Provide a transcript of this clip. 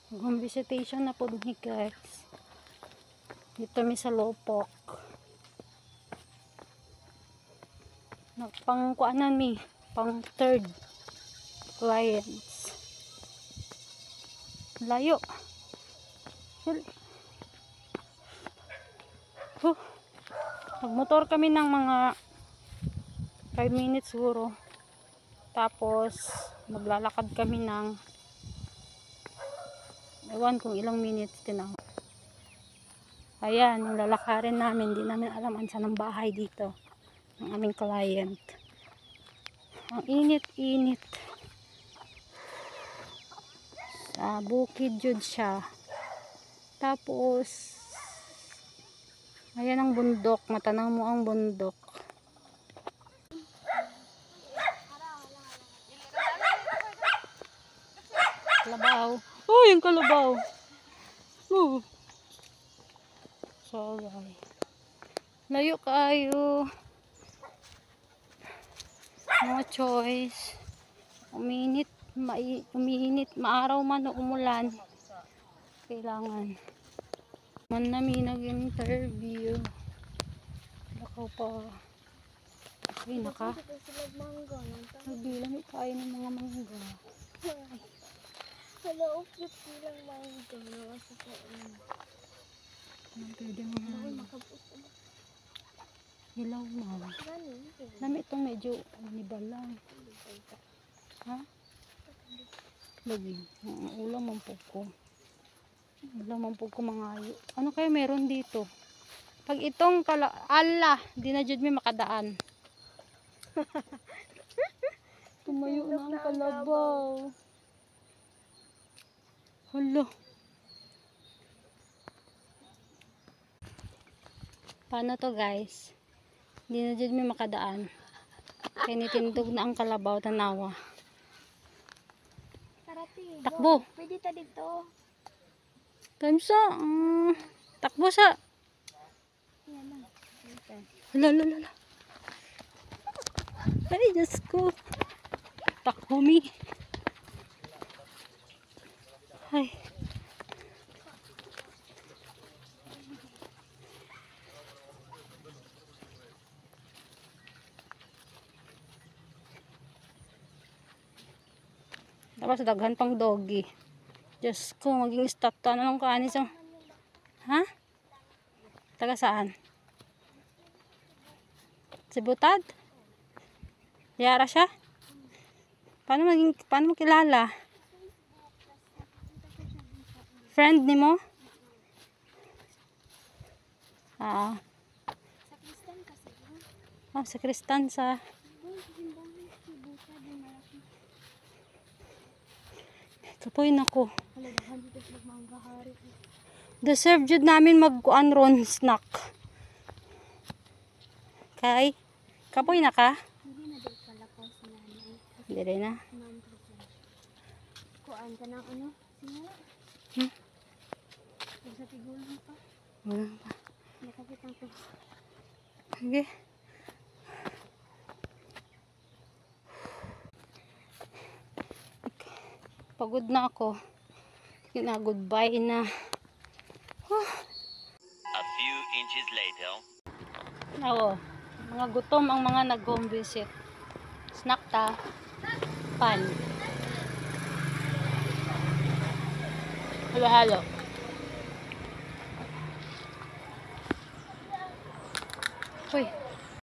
Home visitation na po ni guys. Dito mi sa Lopok. Pang-kuanan mi. Pang third clients. Layo. Nagmotor kami ng mga 5 minutes siguro. Tapos maglalakad kami ng ewan kung ilang minutes din ako. Ayan, yung lalakarin namin. Hindi namin alam saan ang bahay dito ng aming client. Ang init-init. Sa bukid jud siya. Tapos ayan ang bundok. Matanaw mo ang bundok. Kalabaw. Oh, yung kalabaw. Oh. Sorry. Layo kayo. No choice. Uminit, maaraw man o umulan. Kailangan. Man namin nag-interview. Baka pa. Ay, naka. Nagbilang tayo ng mga mangga. Hello, cute silang mangga. Pwede mga hilaw na. Nami itong medyo nibal lang. Ha? Lagi. Ulam ang puko. Ulam ang puko mga ayo. Ano kaya meron dito? Pag itong ala, di na jud may makadaan. Tumayo na ang kalabaw. Hala. Paano to guys? Hindi na dyan may makadaan. Kaya nitindog na ang kalabaw, tanawa. Takbo. Pwede ta dito. Tamsa. Takbo sa. Hala, hala, hala. Ay, Diyos ko. Takbo mi. Ay. Tapos daghan pang doggy. Diyos ko, maging stop to. Ano nung kanin sa... Ha? Taga saan? Si Butad? Yara siya? Paano mo kilala? Friend ni mo? Sa Kristan sa... Kapoy nako. Deserve jud namin magkuan ron snack. Kay kapoy na ka? Hindi na. Kuan ka ng ano? Sinala? Sa tigulan pa. Wala pa. Nakakitang to. Sige. Pagod na ako. Goodbye na. A few inches later. Oo. Mga gutom ang mga nag-home visit. Snack ta. Pan. Halo-halo. Uy.